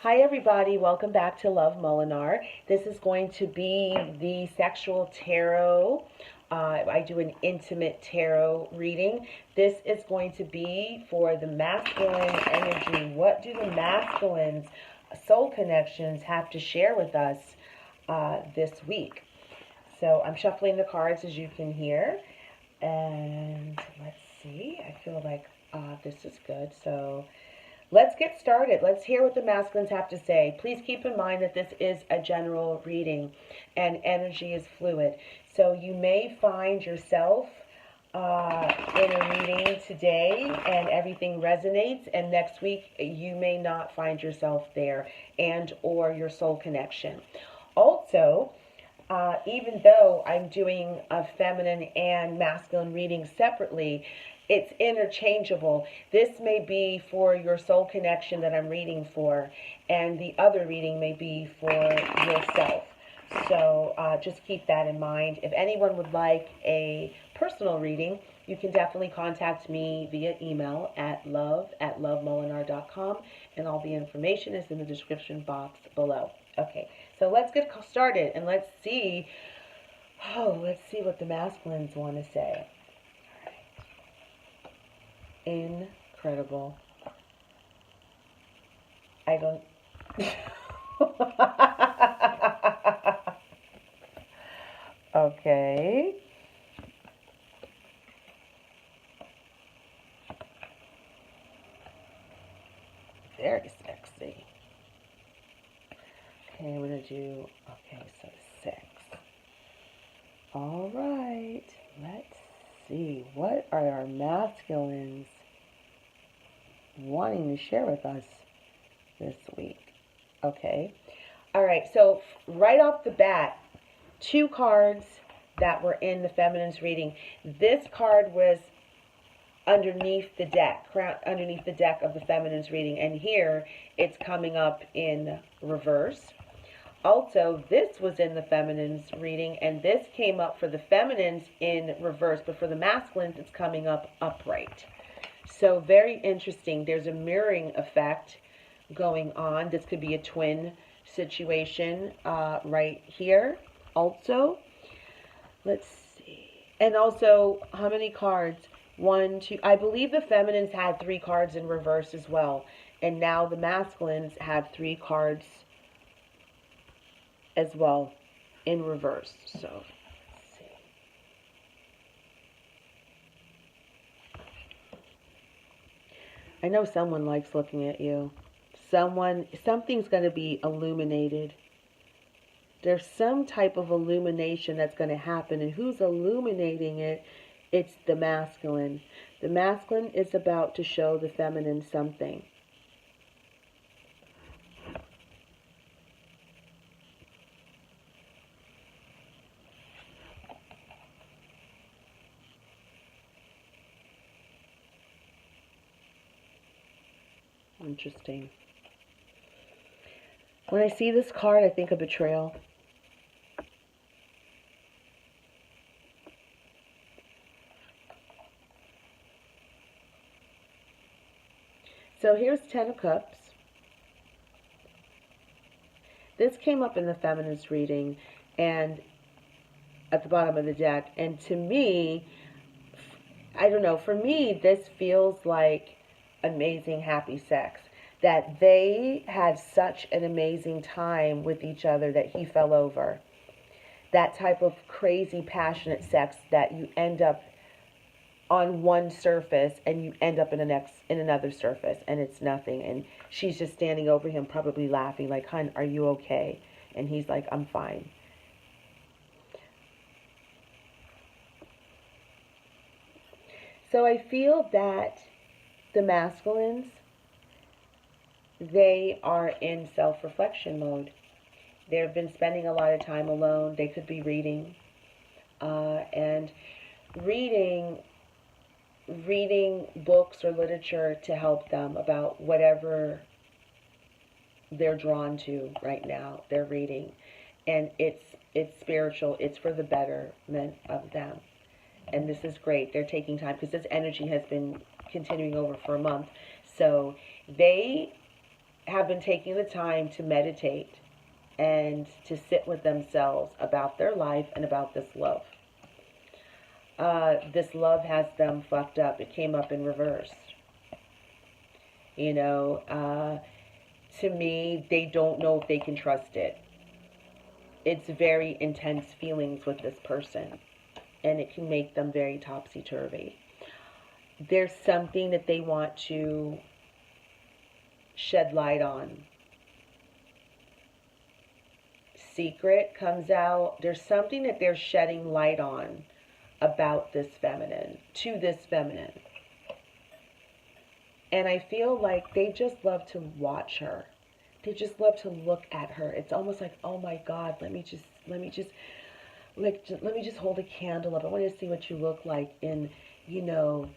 Hi, everybody. Welcome back to Love Molinar. This is going to be the sexual tarot. I do an intimate tarot reading. This is going to be for the masculine energy. What do the masculines, soul connections, have to share with us this week? So I'm shuffling the cards, as you can hear. And let's see. I feel like this is good. So let's get started. Let's hear what the masculines have to say. Please keep in mind that this is a general reading and energy is fluid. So you may find yourself in a reading today and everything resonates, and next week you may not find yourself there and or your soul connection. Also, even though I'm doing a feminine and masculine reading separately, it's interchangeable. This may be for your soul connection that I'm reading for, and the other reading may be for yourself. So just keep that in mind. If anyone would like a personal reading, you can definitely contact me via email at love@lovemolinar.com, and all the information is in the description box below. Okay, so let's get started and let's see what the masculines want to say. Incredible. I don't... Okay. Very sexy. Okay, I'm going to do... Okay, so 6. All right. Let's see. What are our masculines wanting to share with us this week? Okay. All right. So right off the bat, 2 cards that were in the feminine's reading. This card was underneath the deck of the feminine's reading, and here it's coming up in reverse. Also, this was in the feminine's reading, and this came up for the feminines in reverse, but for the masculines, it's coming up upright. So very interesting. There's a mirroring effect going on. This could be a twin situation right here. Also, let's see. And also, how many cards? 1, 2. I believe the feminines had 3 cards in reverse as well, and now the masculines have 3 cards as well in reverse. So let's see. I know someone likes looking at you. Something's going to be illuminated. There's some type of illumination that's going to happen, and who's illuminating it? It's the masculine. The masculine is about to show the feminine something. Interesting. When I see this card, I think of betrayal. So here's 10 of Cups. This came up in the feminine's reading and at the bottom of the deck. And to me, I don't know, for me, this feels like amazing, happy sex. That they had such an amazing time with each other that he fell over. That type of crazy, passionate sex that you end up on one surface and you end up in another surface and it's nothing, and she's just standing over him probably laughing like, "Hun, are you okay?" And he's like, "I'm fine." So I feel that the masculines, they are in self-reflection mode. They've been spending a lot of time alone. They could be reading and reading books or literature to help them about whatever they're drawn to right now. They're reading, and it's spiritual. It's for the betterment of them, and this is great. They're taking time because this energy has been continuing over for a month, so they have been taking the time to meditate and to sit with themselves about their life and about this love. This love has them fucked up. It came up in reverse. You know, to me, they don't know if they can trust it. It's very intense feelings with this person, and it can make them very topsy-turvy. There's something that they want to shed light on. Secret comes out. There's something that they're shedding light on about this feminine, to this feminine. And I feel like they just love to watch her. They just love to look at her. It's almost like, oh my God, let me just hold a candle up. I want to see what you look like in, you know,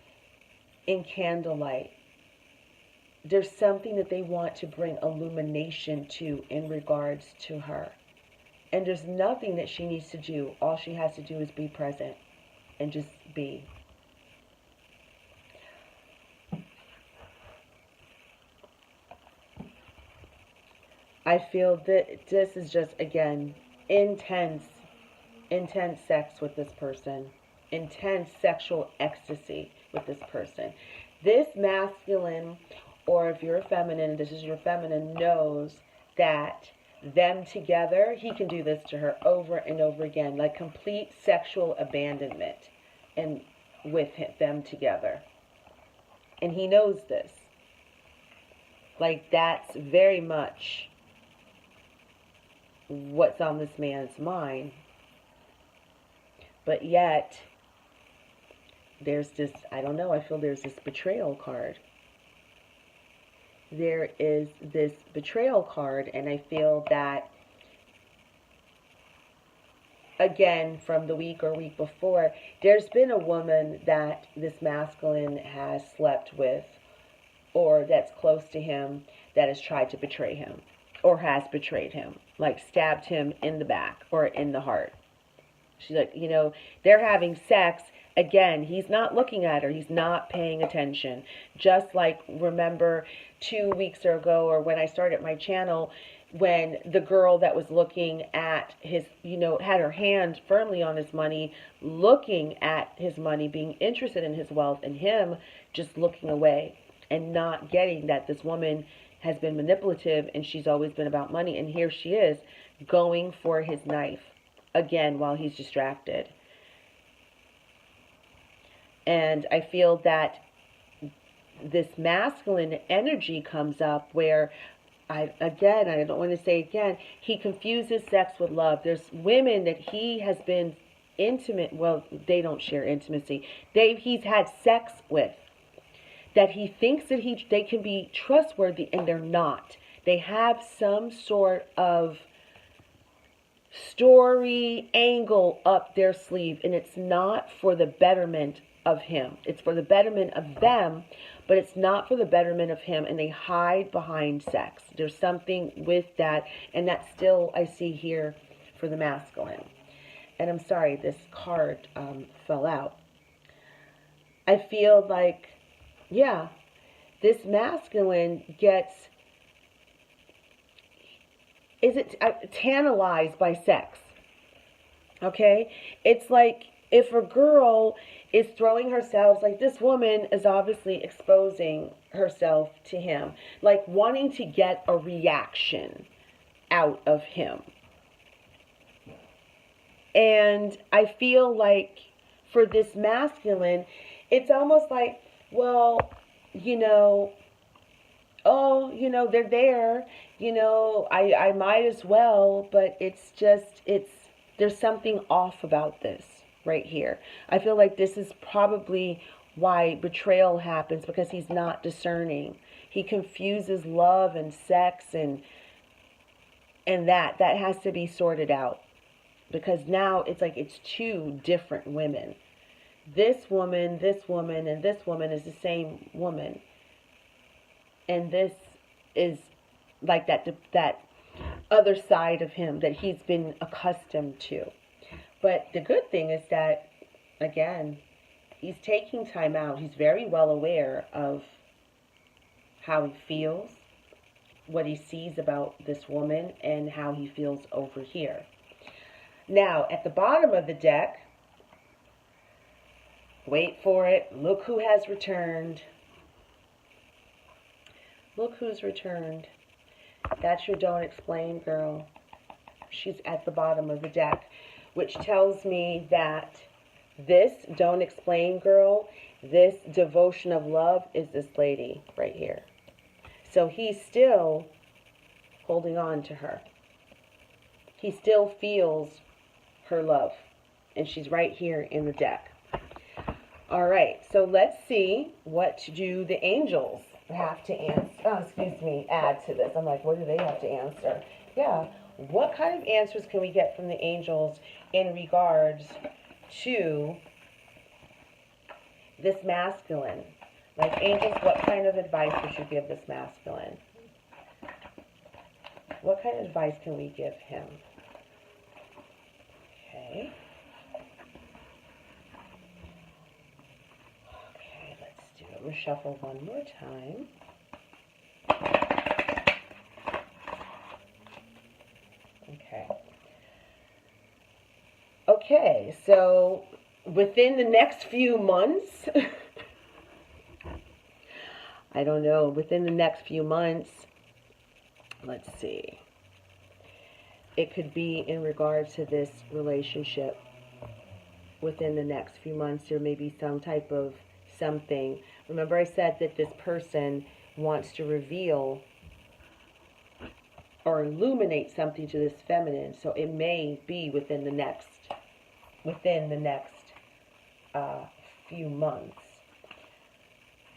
in candlelight. There's something that they want to bring illumination to in regards to her. And there's nothing that she needs to do. All she has to do is be present and just be. I feel that this is just, again, intense sex with this person. Intense sexual ecstasy with this person. This masculine, or if you're a feminine, this is your feminine, knows that them together, he can do this to her over and over again, like complete sexual abandonment, and with them together. And he knows this. Like, that's very much what's on this man's mind. But yet, there's this, I don't know, I feel there's this betrayal card. There is this betrayal card, and I feel that, again, from the week or week before, there's been a woman that this masculine has slept with, or that's close to him, that has tried to betray him, or has betrayed him, like stabbed him in the back or in the heart. She's like, you know, they're having sex. Again, he's not looking at her. He's not paying attention. Just like, remember 2 weeks ago, or when I started my channel, when the girl that was looking at his, you know, had her hand firmly on his money, looking at his money, being interested in his wealth, and him just looking away and not getting that this woman has been manipulative and she's always been about money. And here she is going for his knife again while he's distracted. And I feel that this masculine energy comes up where, I don't want to say again, he confuses sex with love. There's women that he has been intimate, well, they don't share intimacy. He's had sex with, that he thinks that they can be trustworthy, and they're not. They have some sort of story angle up their sleeve, and it's not for the betterment of him. It's for the betterment of them, but it's not for the betterment of him, and they hide behind sex. There's something with that, and that's still, I see here, for the masculine. And I'm sorry, this card fell out. I feel like, yeah, this masculine gets, tantalized by sex? Okay? It's like if a girl is throwing herself, like this woman is obviously exposing herself to him, like wanting to get a reaction out of him. And I feel like for this masculine, it's almost like, well, you know, oh, you know, they're there, you know, I might as well, but it's just, there's something off about this right here. I feel like this is probably why betrayal happens, because he's not discerning. He confuses love and sex, and that has to be sorted out, because now it's like it's two different women. This woman, and this woman is the same woman. And this is like that other side of him that he's been accustomed to. But the good thing is that, again, he's taking time out. He's very well aware of how he feels, what he sees about this woman and how he feels over here. Now, at the bottom of the deck, wait for it, look who has returned. Look who's returned. That's your don't explain girl. She's at the bottom of the deck, which tells me that this don't explain girl, this devotion of love is this lady right here. So he's still holding on to her. He still feels her love. And she's right here in the deck. All right, so let's see what do the angels have to add to this. I'm like, what do they have to answer? Yeah, what kind of answers can we get from the angels in regards to this masculine? Like, angels, what kind of advice would you give this masculine? What kind of advice can we give him? Okay. Okay, let's do it. We'll shuffle one more time. Okay. Okay, so within the next few months, I don't know, within the next few months, let's see. It could be in regards to this relationship. Within the next few months, there may be some type of something. Remember I said that this person wants to reveal or illuminate something to this feminine. So it may be within the next few months.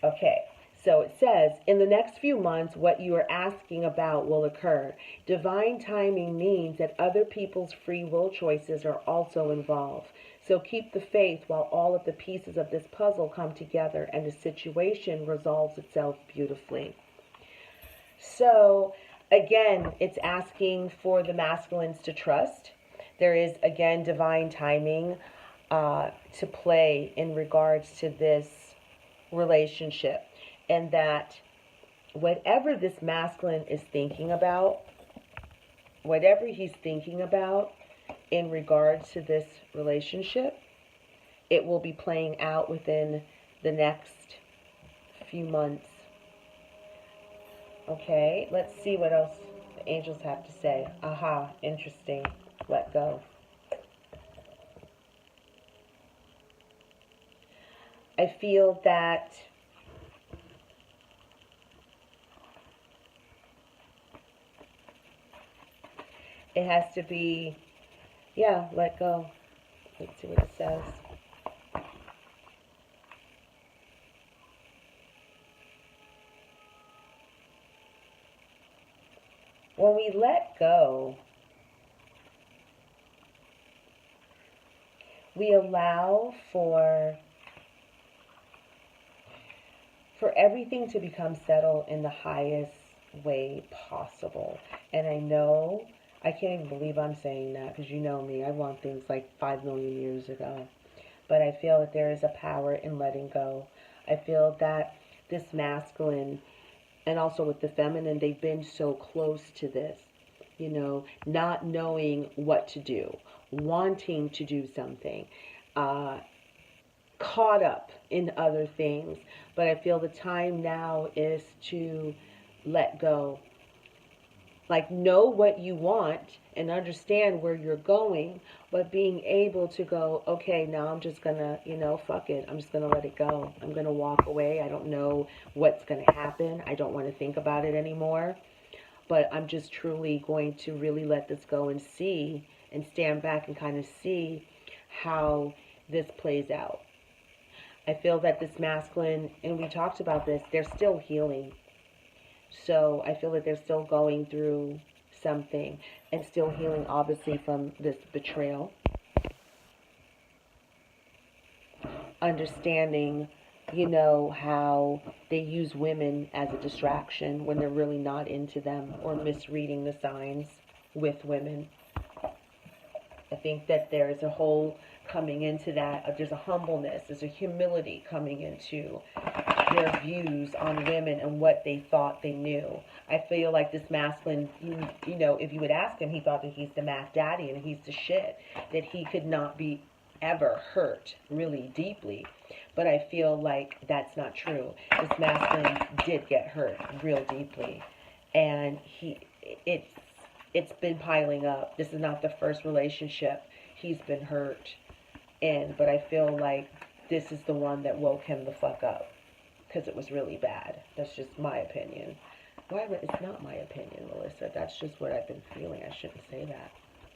Okay. So it says, in the next few months, what you are asking about will occur. Divine timing means that other people's free will choices are also involved. So keep the faith while all of the pieces of this puzzle come together and the situation resolves itself beautifully. So, again, it's asking for the masculines to trust. There is, again, divine timing to play in regards to this relationship. And that whatever this masculine is thinking about, whatever he's thinking about in regards to this relationship, it will be playing out within the next few months. Okay, let's see what else the angels have to say. Aha, interesting. Let go. I feel that it has to be, yeah, let go. Let's see what it says. When we let go, we allow for everything to become settled in the highest way possible. And I know, I can't even believe I'm saying that, because you know me, I want things like 5 million years ago. But I feel that there is a power in letting go. I feel that this masculine, and also with the feminine, they've been so close to this, you know, not knowing what to do, wanting to do something, caught up in other things. But I feel the time now is to let go. Like, know what you want and understand where you're going, but being able to go, okay, now I'm just going to, you know, fuck it. I'm just going to let it go. I'm going to walk away. I don't know what's going to happen. I don't want to think about it anymore. But I'm just truly going to really let this go and see and stand back and kind of see how this plays out. I feel that this masculine, and we talked about this, they're still healing. So I feel that they're still going through something and still healing, obviously, from this betrayal. Understanding, you know, how they use women as a distraction when they're really not into them, or misreading the signs with women. I think that there is a whole coming into that. There's a humbleness, there's a humility coming into their views on women and what they thought they knew. I feel like this masculine, you know, if you would ask him, he thought that he's the Mac Daddy and he's the shit, that he could not be ever hurt really deeply. But I feel like that's not true. This masculine did get hurt real deeply, and it's been piling up. This is not the first relationship he's been hurt in, but I feel like this is the one that woke him the fuck up, because it was really bad. That's just my opinion. It's not my opinion, Melissa. That's just what I've been feeling. I shouldn't say that,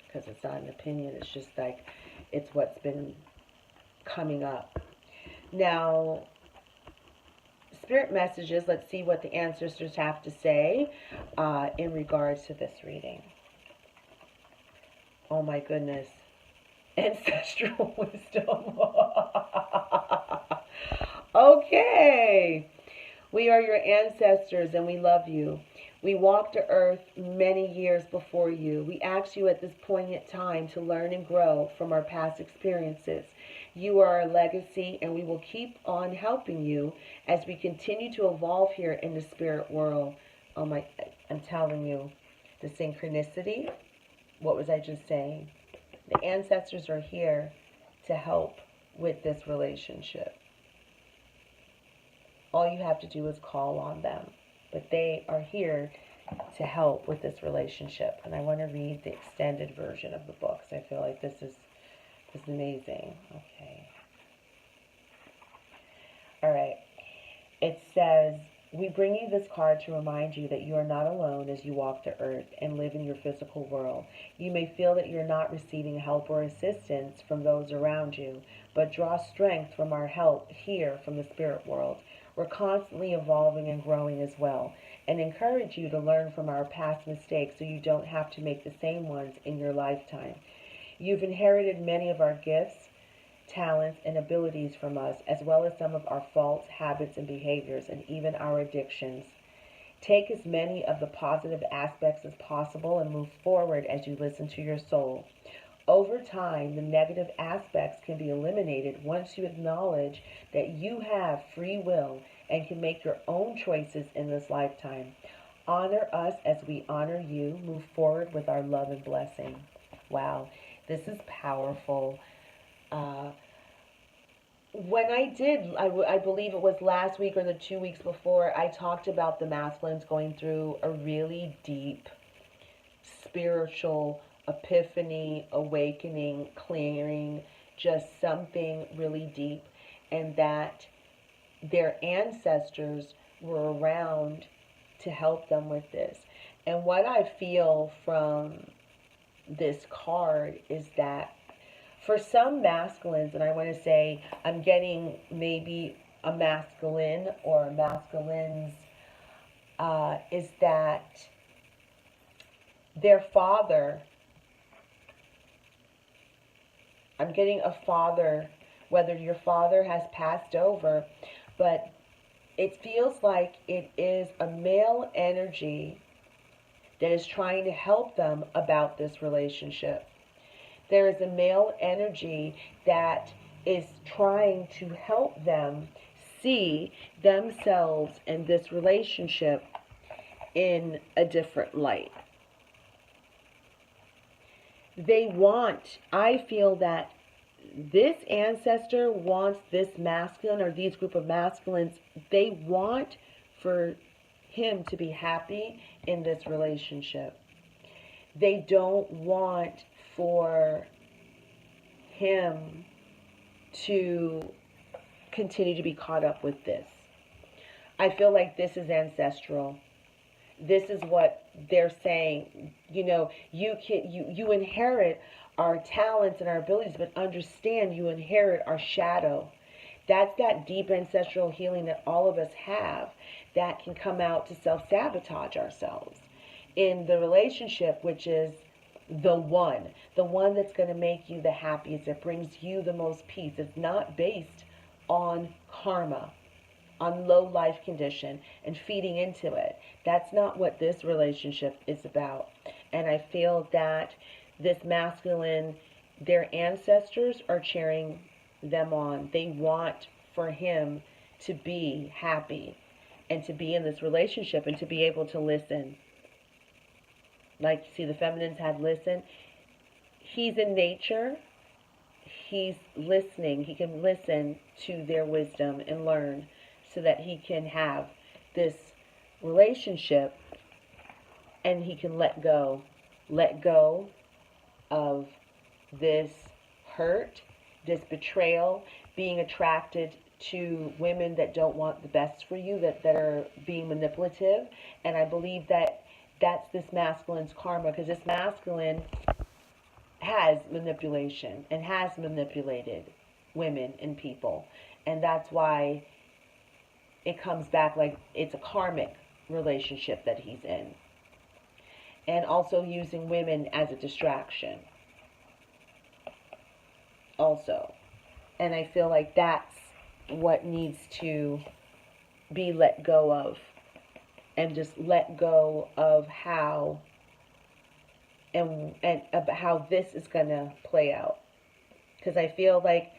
because it's not an opinion. It's just like, it's what's been coming up. Now, spirit messages, let's see what the ancestors have to say in regards to this reading. Oh my goodness. Ancestral wisdom. Okay. We are your ancestors and we love you. We walked the earth many years before you. We ask you at this poignant time to learn and grow from our past experiences. You are our legacy, and we will keep on helping you as we continue to evolve here in the spirit world. Oh my, I'm telling you, the synchronicity. What was I just saying? The ancestors are here to help with this relationship. All you have to do is call on them. But they are here to help with this relationship. And I want to read the extended version of the book, because I feel like this is amazing. Okay. All right. It says, we bring you this card to remind you that you are not alone as you walk the earth and live in your physical world. You may feel that you're not receiving help or assistance from those around you, but draw strength from our help here from the spirit world. We're constantly evolving and growing as well, and encourage you to learn from our past mistakes so you don't have to make the same ones in your lifetime. You've inherited many of our gifts, talents, and abilities from us, as well as some of our faults, habits, and behaviors, and even our addictions. Take as many of the positive aspects as possible and move forward as you listen to your soul. Over time, the negative aspects can be eliminated once you acknowledge that you have free will and can make your own choices in this lifetime. Honor us as we honor you. Move forward with our love and blessing. Wow, this is powerful. When I believe it was last week or the 2 weeks before, I talked about the masculines going through a really deep spiritual epiphany, awakening, clearing, just something really deep, and that their ancestors were around to help them with this. And what I feel from this card is that for some masculines, and I want to say I'm getting maybe a masculine or masculines, is that their father, I'm getting a father, whether your father has passed over, but it feels like it is a male energy that is trying to help them about this relationship. There is a male energy that is trying to help them see themselves and this relationship in a different light. I feel that this ancestor wants this masculine or these group of masculines, they want for him to be happy in this relationship. They don't want for him to continue to be caught up with this. I feel like this is ancestral. This is what they're saying. You know, you inherit our talents and our abilities, but understand you inherit our shadow. That's that deep ancestral healing that all of us have that can come out to self-sabotage ourselves in the relationship, which is the one that's going to make you the happiest, that brings you the most peace. It's not based on karma, on low life condition and feeding into it. That's not what this relationship is about. And I feel that this masculine, their ancestors are cheering them on. They want for him to be happy and to be in this relationship and to be able to listen. Like, see, the feminines had listen. He's in nature. He's listening. He can listen to their wisdom and learn so that he can have this relationship and he can let go of this hurt, this betrayal, being attracted to women that don't want the best for you, that are being manipulative. And I believe that that's this masculine's karma, because this masculine has manipulation and has manipulated women and people. And that's why it comes back like it's a karmic relationship that he's in. And also using women as a distraction. Also. And I feel like that's what needs to be let go of. And just let go of how and about how this is going to play out. Because I feel like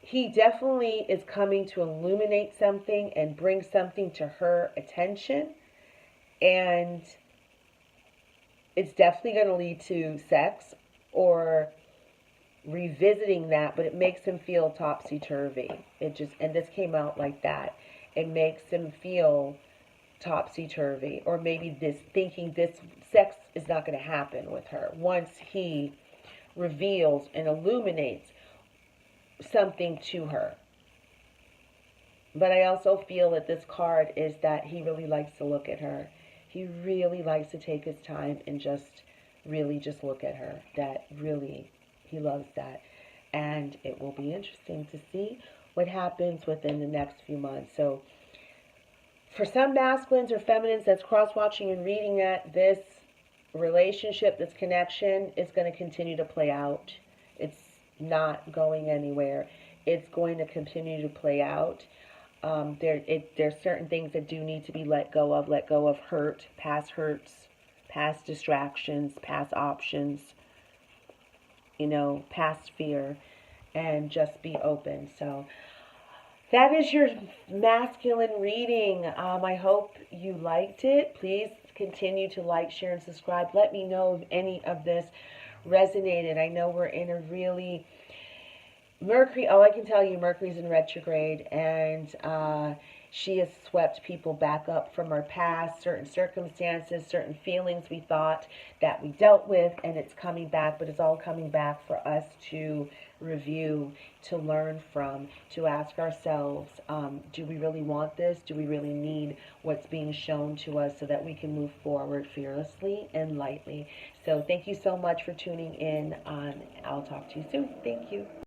he definitely is coming to illuminate something and bring something to her attention. And it's definitely going to lead to sex or revisiting that, but it makes him feel topsy-turvy. And this came out like that. It makes him feel topsy-turvy, or maybe this thinking this sex is not going to happen with her once he reveals and illuminates something to her. But I also feel that this card is that he really likes to look at her. He really likes to take his time and just really just look at her. That really, he loves that. And it will be interesting to see what happens within the next few months. So for some masculines or feminines that's cross-watching and reading that, this relationship, this connection is going to continue to play out. It's not going anywhere. It's going to continue to play out. There's certain things that do need to be let go of hurts, past distractions, past options, past fear, and just be open. So that is your masculine reading. I hope you liked it. Please continue to like, share, and subscribe. Let me know if any of this resonated. I know we're in a really Mercury, I can tell you, Mercury's in retrograde, and she has swept people back up from our past, certain circumstances, certain feelings we thought that we dealt with, and it's coming back, but it's all coming back for us to review, to learn from, to ask ourselves, do we really want this? Do we really need what's being shown to us so that we can move forward fearlessly and lightly? So thank you so much for tuning in. I'll talk to you soon. Thank you.